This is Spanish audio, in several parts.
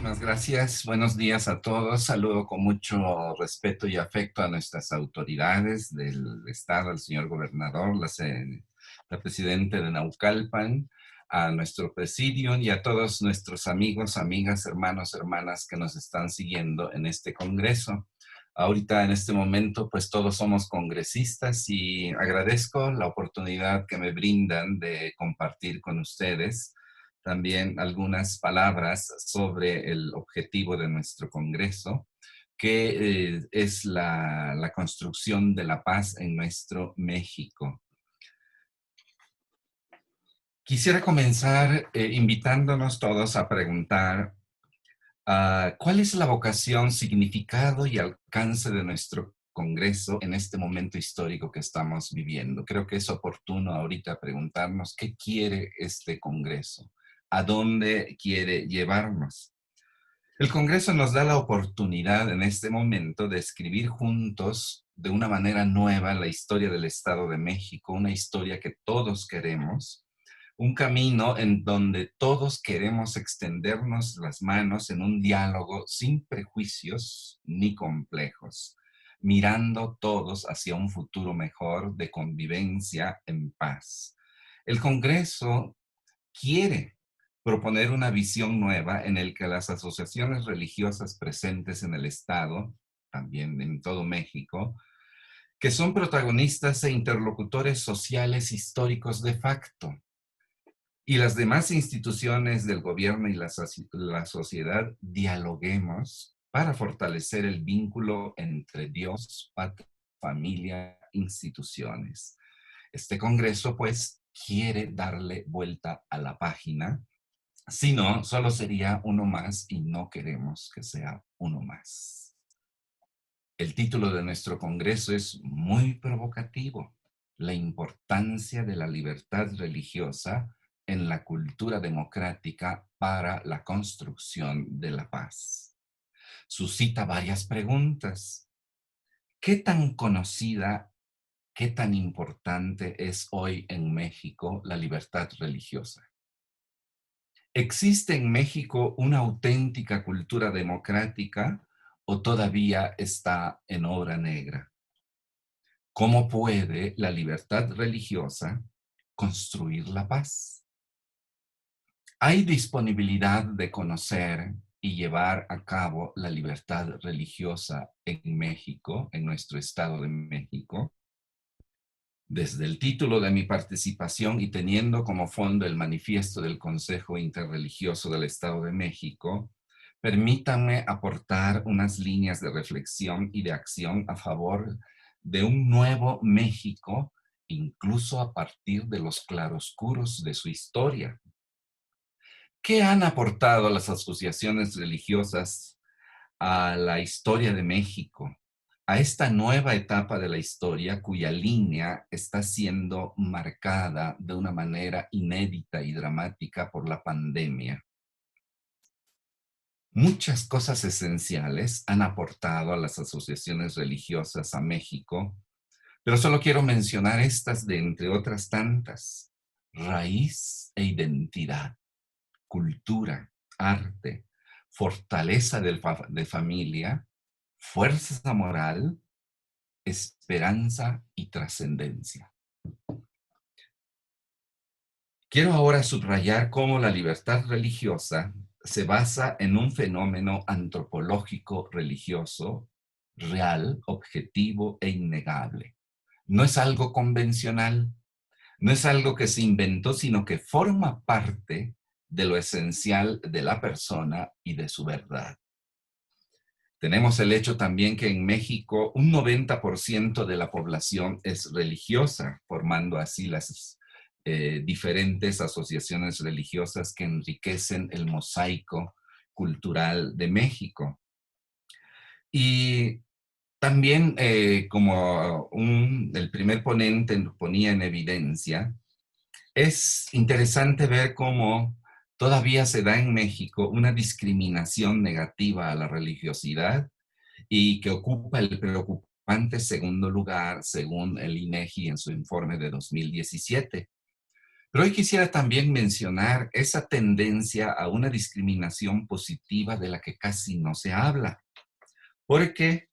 Muchísimas gracias. Buenos días a todos. Saludo con mucho respeto y afecto a nuestras autoridades del Estado, al señor gobernador, la presidenta de Naucalpan, a nuestro presidio y a todos nuestros amigos, amigas, hermanos, hermanas que nos están siguiendo en este congreso. Ahorita, en este momento, pues todos somos congresistas y agradezco la oportunidad que me brindan de compartir con ustedes también algunas palabras sobre el objetivo de nuestro Congreso, que es la construcción de la paz en nuestro México. Quisiera comenzar invitándonos todos a preguntar ¿cuál es la vocación, significado y alcance de nuestro Congreso en este momento histórico que estamos viviendo? Creo que es oportuno ahorita preguntarnos qué quiere este Congreso, a dónde quiere llevarnos. El Congreso nos da la oportunidad en este momento de escribir juntos de una manera nueva la historia del Estado de México, una historia que todos queremos, un camino en donde todos queremos extendernos las manos en un diálogo sin prejuicios ni complejos, mirando todos hacia un futuro mejor de convivencia en paz. El Congreso quiere proponer una visión nueva en el que las asociaciones religiosas presentes en el Estado, también en todo México, que son protagonistas e interlocutores sociales históricos de facto, y las demás instituciones del gobierno y la sociedad dialoguemos para fortalecer el vínculo entre Dios, patria, familia, instituciones. Este Congreso, pues, quiere darle vuelta a la página. Si no, solo sería uno más y no queremos que sea uno más. El título de nuestro Congreso es muy provocativo: la importancia de la libertad religiosa en la cultura democrática para la construcción de la paz. Suscita varias preguntas. ¿Qué tan conocida, qué tan importante es hoy en México la libertad religiosa? ¿Existe en México una auténtica cultura democrática o todavía está en obra negra? ¿Cómo puede la libertad religiosa construir la paz? ¿Hay disponibilidad de conocer y llevar a cabo la libertad religiosa en México, en nuestro Estado de México? Desde el título de mi participación y teniendo como fondo el manifiesto del Consejo Interreligioso del Estado de México, permítanme aportar unas líneas de reflexión y de acción a favor de un nuevo México, incluso a partir de los claroscuros de su historia. ¿Qué han aportado las asociaciones religiosas a la historia de México, a esta nueva etapa de la historia cuya línea está siendo marcada de una manera inédita y dramática por la pandemia? Muchas cosas esenciales han aportado a las asociaciones religiosas a México, pero solo quiero mencionar estas de entre otras tantas: raíz e identidad, cultura, arte, fortaleza de familia, fuerza moral, esperanza y trascendencia. Quiero ahora subrayar cómo la libertad religiosa se basa en un fenómeno antropológico religioso, real, objetivo e innegable. No es algo convencional, no es algo que se inventó, sino que forma parte de lo esencial de la persona y de su verdad. Tenemos el hecho también que en México un 90% de la población es religiosa, formando así las diferentes asociaciones religiosas que enriquecen el mosaico cultural de México. Y también, como el primer ponente ponía en evidencia, es interesante ver cómo todavía se da en México una discriminación negativa a la religiosidad y que ocupa el preocupante segundo lugar según el INEGI en su informe de 2017. Pero hoy quisiera también mencionar esa tendencia a una discriminación positiva de la que casi no se habla, porque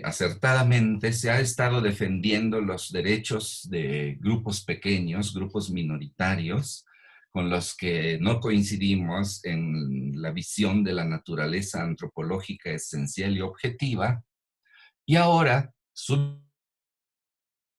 acertadamente se ha estado defendiendo los derechos de grupos pequeños, grupos minoritarios, con los que no coincidimos en la visión de la naturaleza antropológica esencial y objetiva, y ahora su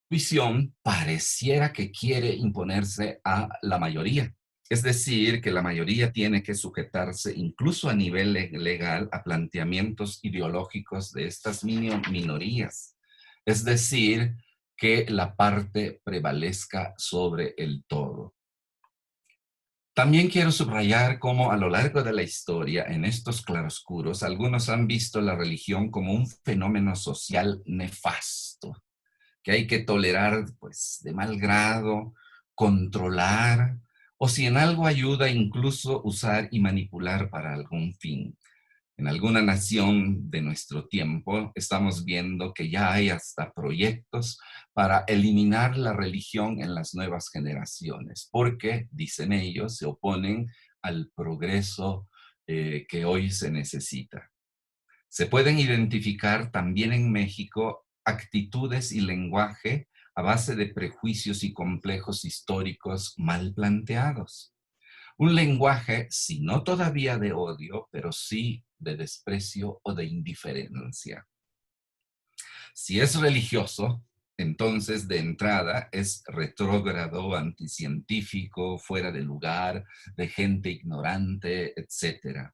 visión pareciera que quiere imponerse a la mayoría. Es decir, que la mayoría tiene que sujetarse, incluso a nivel legal, a planteamientos ideológicos de estas minorías. Es decir, que la parte prevalezca sobre el todo. También quiero subrayar cómo a lo largo de la historia, en estos claroscuros, algunos han visto la religión como un fenómeno social nefasto, que hay que tolerar pues de mal grado, controlar, o si en algo ayuda, incluso usar y manipular para algún fin. En alguna nación de nuestro tiempo estamos viendo que ya hay hasta proyectos para eliminar la religión en las nuevas generaciones, porque, dicen ellos, se oponen al progreso que hoy se necesita. Se pueden identificar también en México actitudes y lenguaje a base de prejuicios y complejos históricos mal planteados. Un lenguaje, si no todavía de odio, pero sí de desprecio o de indiferencia. Si es religioso, entonces de entrada es retrógrado, anticientífico, fuera de lugar, de gente ignorante, etc.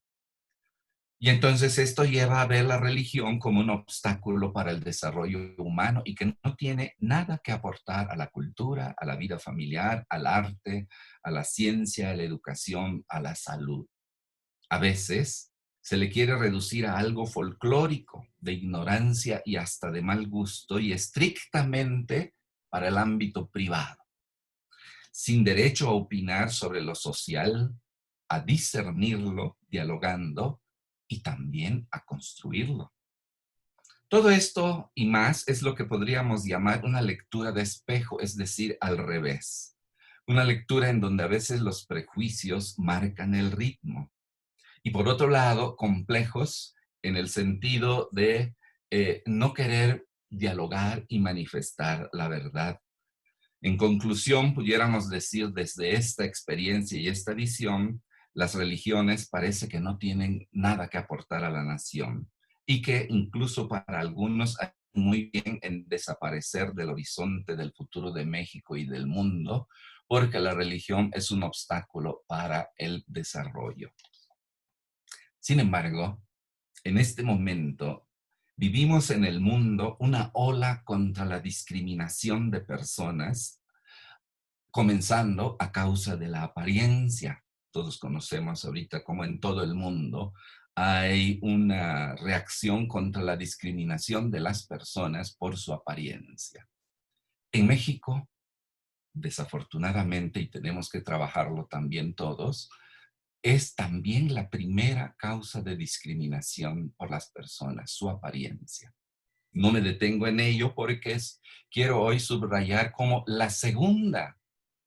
Y entonces esto lleva a ver la religión como un obstáculo para el desarrollo humano y que no tiene nada que aportar a la cultura, a la vida familiar, al arte, a la ciencia, a la educación, a la salud. A veces se le quiere reducir a algo folclórico, de ignorancia y hasta de mal gusto y estrictamente para el ámbito privado, sin derecho a opinar sobre lo social, a discernirlo, dialogando y también a construirlo. Todo esto y más es lo que podríamos llamar una lectura de espejo, es decir, al revés. Una lectura en donde a veces los prejuicios marcan el ritmo. Y por otro lado, complejos en el sentido de no querer dialogar y manifestar la verdad. En conclusión, pudiéramos decir desde esta experiencia y esta visión, las religiones parece que no tienen nada que aportar a la nación y que incluso para algunos hay muy bien en desaparecer del horizonte del futuro de México y del mundo, porque la religión es un obstáculo para el desarrollo. Sin embargo, en este momento vivimos en el mundo una ola contra la discriminación de personas, comenzando a causa de la apariencia. Todos conocemos ahorita cómo en todo el mundo hay una reacción contra la discriminación de las personas por su apariencia. En México, desafortunadamente, y tenemos que trabajarlo también todos, es también la primera causa de discriminación por las personas, su apariencia. No me detengo en ello porque quiero hoy subrayar como la segunda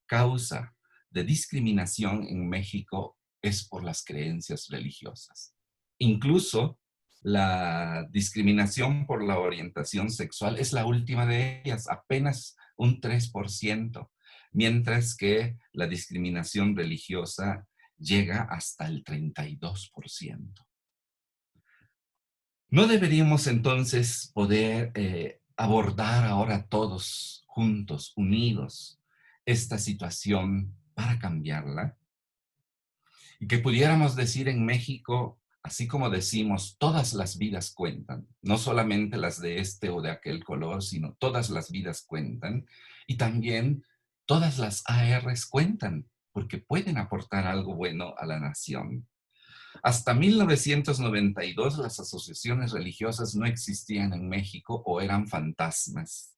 causa de discriminación en México es por las creencias religiosas. Incluso la discriminación por la orientación sexual es la última de ellas, apenas un 3%, mientras que la discriminación religiosa llega hasta el 32%. ¿No deberíamos entonces poder abordar ahora todos juntos, unidos, esta situación para cambiarla? Y que pudiéramos decir en México, así como decimos, todas las vidas cuentan, no solamente las de este o de aquel color, sino todas las vidas cuentan, y también todas las ARs cuentan, porque pueden aportar algo bueno a la nación. Hasta 1992 las asociaciones religiosas no existían en México o eran fantasmas,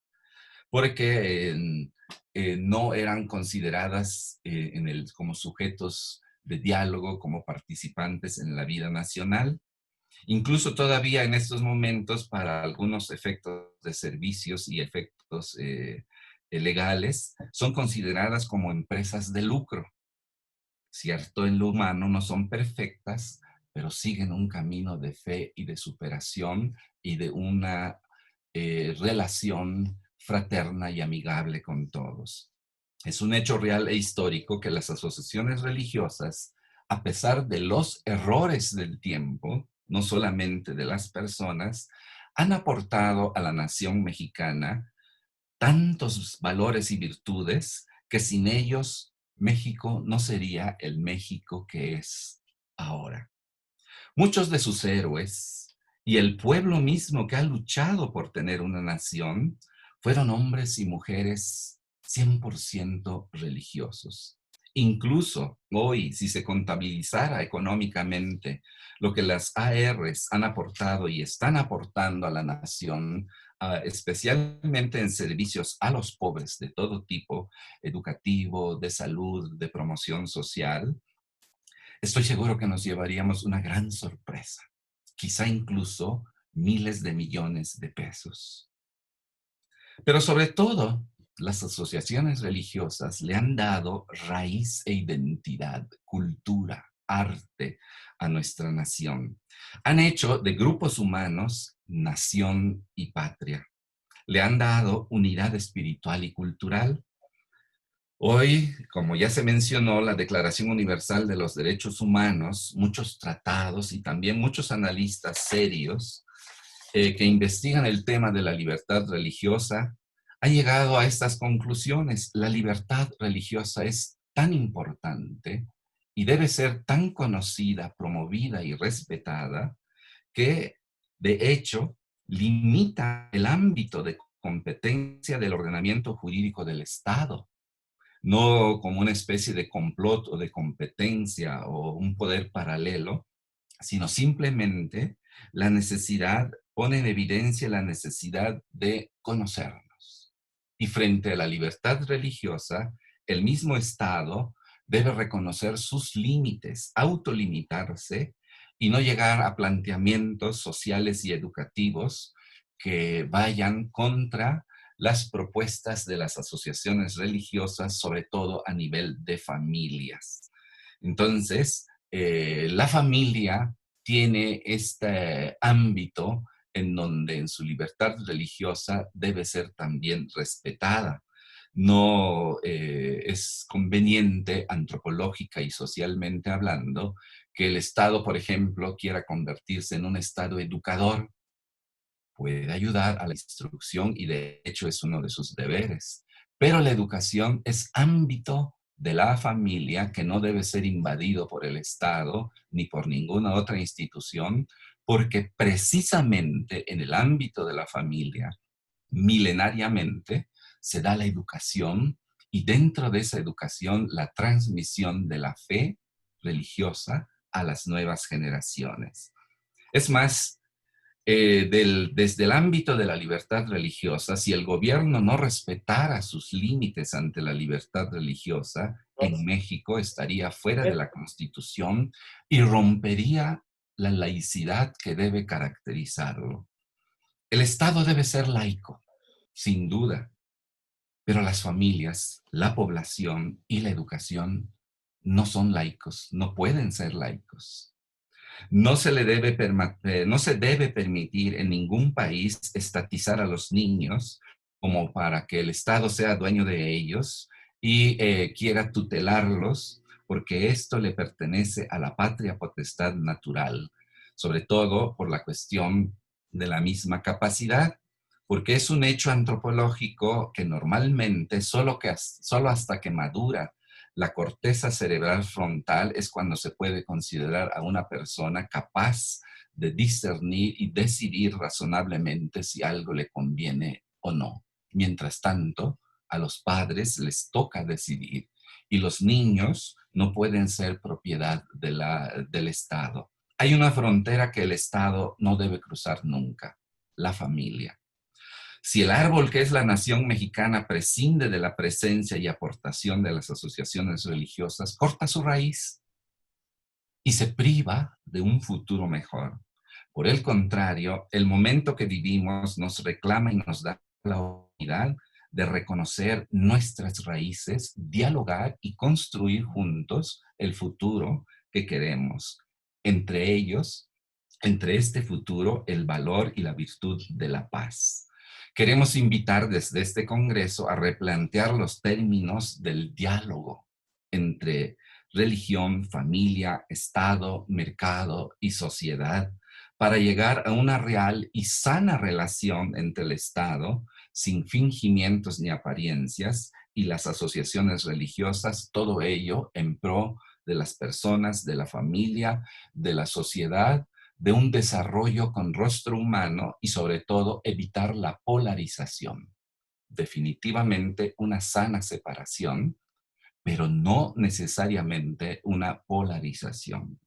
porque no eran consideradas como sujetos de diálogo, como participantes en la vida nacional. Incluso todavía en estos momentos, para algunos efectos de servicios y efectos legales son consideradas como empresas de lucro. Cierto, en lo humano no son perfectas, pero siguen un camino de fe y de superación y de una relación fraterna y amigable con todos. Es un hecho real e histórico que las asociaciones religiosas, a pesar de los errores del tiempo, no solamente de las personas, han aportado a la nación mexicana tantos valores y virtudes que sin ellos México no sería el México que es ahora. Muchos de sus héroes y el pueblo mismo que ha luchado por tener una nación fueron hombres y mujeres 100% religiosos. Incluso hoy, si se contabilizara económicamente lo que las ARs han aportado y están aportando a la nación, especialmente en servicios a los pobres de todo tipo, educativo, de salud, de promoción social, estoy seguro que nos llevaríamos una gran sorpresa, quizá incluso miles de millones de pesos. Pero sobre todo, las asociaciones religiosas le han dado raíz e identidad, cultura, arte a nuestra nación. Han hecho de grupos humanos nación y patria. Le han dado unidad espiritual y cultural. Hoy, como ya se mencionó, la Declaración Universal de los Derechos Humanos, muchos tratados y también muchos analistas serios que investigan el tema de la libertad religiosa han llegado a estas conclusiones. La libertad religiosa es tan importante y debe ser tan conocida, promovida y respetada que, de hecho, limita el ámbito de competencia del ordenamiento jurídico del Estado, no como una especie de complot o de competencia o un poder paralelo, sino simplemente la necesidad, pone en evidencia la necesidad de conocernos. Y frente a la libertad religiosa, el mismo Estado debe reconocer sus límites, autolimitarse y no llegar a planteamientos sociales y educativos que vayan contra las propuestas de las asociaciones religiosas, sobre todo a nivel de familias. Entonces, la familia tiene este ámbito en donde en su libertad religiosa debe ser también respetada. No es conveniente antropológica y socialmente hablando que el Estado, por ejemplo, quiera convertirse en un Estado educador. Puede ayudar a la instrucción y de hecho es uno de sus deberes. Pero la educación es ámbito de la familia que no debe ser invadido por el Estado ni por ninguna otra institución, porque precisamente en el ámbito de la familia, milenariamente, se da la educación y dentro de esa educación la transmisión de la fe religiosa a las nuevas generaciones. Es más, desde el ámbito de la libertad religiosa, si el gobierno no respetara sus límites ante la libertad religiosa, en México estaría fuera de la Constitución y rompería la laicidad que debe caracterizarlo. El Estado debe ser laico, sin duda, pero las familias, la población y la educación no son laicos, no pueden ser laicos. No se debe permitir en ningún país estatizar a los niños como para que el Estado sea dueño de ellos y quiera tutelarlos, porque esto le pertenece a la patria potestad natural, sobre todo por la cuestión de la misma capacidad, porque es un hecho antropológico que normalmente solo hasta que madura la corteza cerebral frontal es cuando se puede considerar a una persona capaz de discernir y decidir razonablemente si algo le conviene o no. Mientras tanto, a los padres les toca decidir y los niños no pueden ser propiedad del Estado. Hay una frontera que el Estado no debe cruzar nunca, la familia. Si el árbol que es la nación mexicana prescinde de la presencia y aportación de las asociaciones religiosas, corta su raíz y se priva de un futuro mejor. Por el contrario, el momento que vivimos nos reclama y nos da la oportunidad de reconocer nuestras raíces, dialogar y construir juntos el futuro que queremos. Entre ellos, entre este futuro, el valor y la virtud de la paz. Queremos invitar desde este Congreso a replantear los términos del diálogo entre religión, familia, Estado, mercado y sociedad para llegar a una real y sana relación entre el Estado, sin fingimientos ni apariencias, y las asociaciones religiosas, todo ello en pro de las personas, de la familia, de la sociedad, de un desarrollo con rostro humano y sobre todo evitar la polarización. Definitivamente una sana separación, pero no necesariamente una polarización.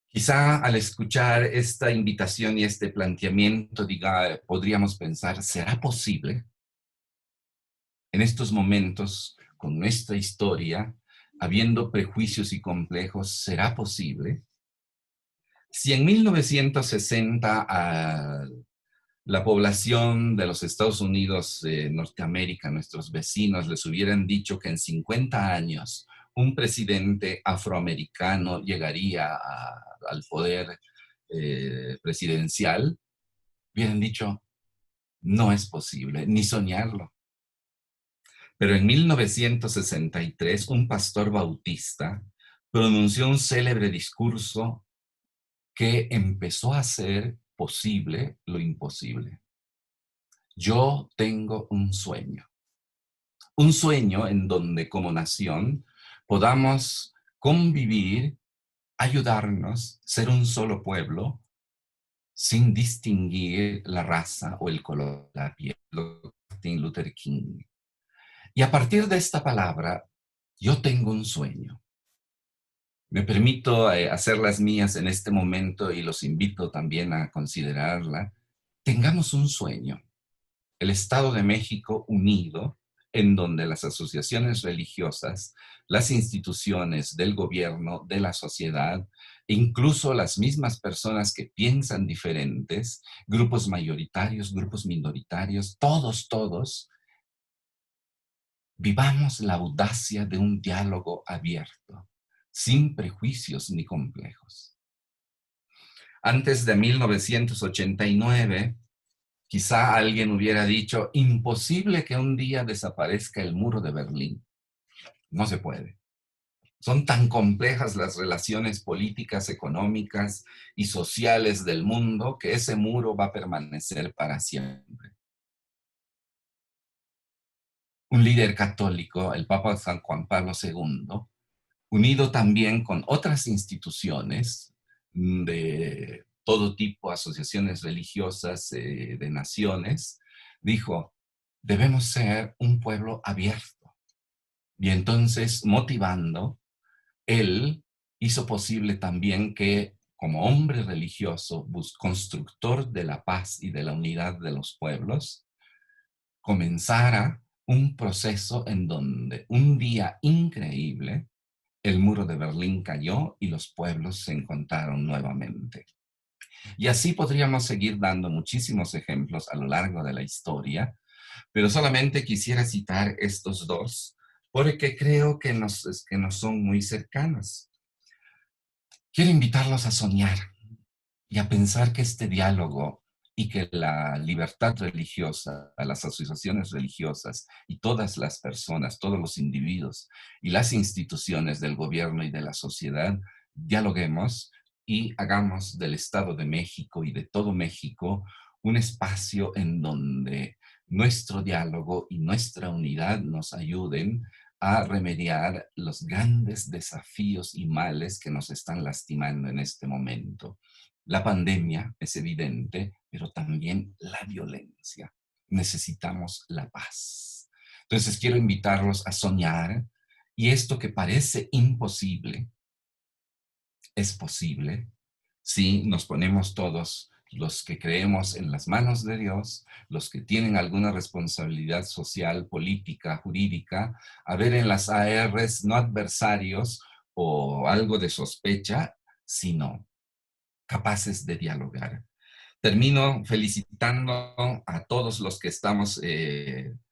Quizá al escuchar esta invitación y este planteamiento, podríamos pensar, ¿será posible en estos momentos, con nuestra historia, habiendo prejuicios y complejos, será posible? Si en 1960 la población de los Estados Unidos de Norteamérica, nuestros vecinos, les hubieran dicho que en 50 años un presidente afroamericano llegaría al poder presidencial, hubieran dicho, no es posible, ni soñarlo. Pero en 1963, un pastor bautista pronunció un célebre discurso que empezó a hacer posible lo imposible. Yo tengo un sueño en donde como nación podamos convivir, ayudarnos, ser un solo pueblo, sin distinguir la raza o el color de la piel. Martin Luther King. Y a partir de esta palabra, yo tengo un sueño. Me permito hacer las mías en este momento y los invito también a considerarla. Tengamos un sueño. El Estado de México unido, en donde las asociaciones religiosas, las instituciones del gobierno, de la sociedad, e incluso las mismas personas que piensan diferentes, grupos mayoritarios, grupos minoritarios, todos, vivamos la audacia de un diálogo abierto, sin prejuicios ni complejos. Antes de 1989, quizá alguien hubiera dicho, imposible que un día desaparezca el muro de Berlín. No se puede. Son tan complejas las relaciones políticas, económicas y sociales del mundo que ese muro va a permanecer para siempre. Un líder católico, el Papa San Juan Pablo II, unido también con otras instituciones de todo tipo, asociaciones religiosas de naciones, dijo, debemos ser un pueblo abierto. Y entonces, motivando, él hizo posible también que, como hombre religioso, constructor de la paz y de la unidad de los pueblos, comenzara un proceso en donde un día increíble el muro de Berlín cayó y los pueblos se encontraron nuevamente. Y así podríamos seguir dando muchísimos ejemplos a lo largo de la historia, pero solamente quisiera citar estos dos, porque creo que nos son muy cercanos. Quiero invitarlos a soñar y a pensar que este diálogo y que la libertad religiosa, a las asociaciones religiosas y todas las personas, todos los individuos y las instituciones del gobierno y de la sociedad, dialoguemos y hagamos del Estado de México y de todo México un espacio en donde nuestro diálogo y nuestra unidad nos ayuden a remediar los grandes desafíos y males que nos están lastimando en este momento. La pandemia es evidente, pero también la violencia. Necesitamos la paz. Entonces quiero invitarlos a soñar y esto que parece imposible es posible si nos ponemos todos, los que creemos en las manos de Dios, los que tienen alguna responsabilidad social, política, jurídica, a ver en las ARs no adversarios o algo de sospecha, sino capaces de dialogar. Termino felicitando a todos los que estamos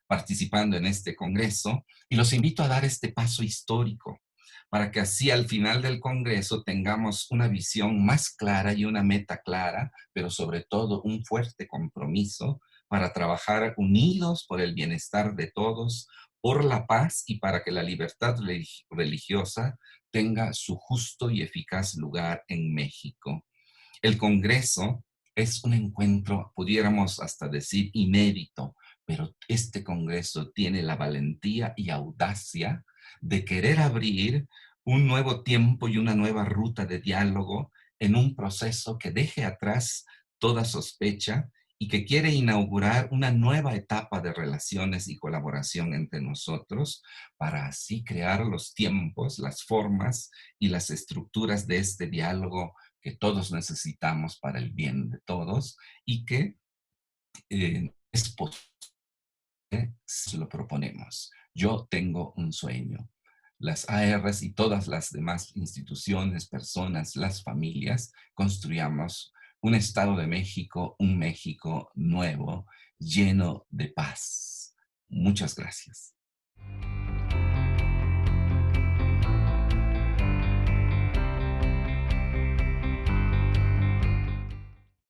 participando en este congreso y los invito a dar este paso histórico para que así al final del congreso tengamos una visión más clara y una meta clara, pero sobre todo un fuerte compromiso para trabajar unidos por el bienestar de todos, por la paz y para que la libertad religiosa tenga su justo y eficaz lugar en México. El Congreso es un encuentro, pudiéramos hasta decir, inédito, pero este Congreso tiene la valentía y audacia de querer abrir un nuevo tiempo y una nueva ruta de diálogo en un proceso que deje atrás toda sospecha y que quiere inaugurar una nueva etapa de relaciones y colaboración entre nosotros para así crear los tiempos, las formas y las estructuras de este diálogo que todos necesitamos para el bien de todos y que es posible si lo proponemos. Yo tengo un sueño. Las ARs y todas las demás instituciones, personas, las familias, construyamos un Estado de México, un México nuevo, lleno de paz. Muchas gracias.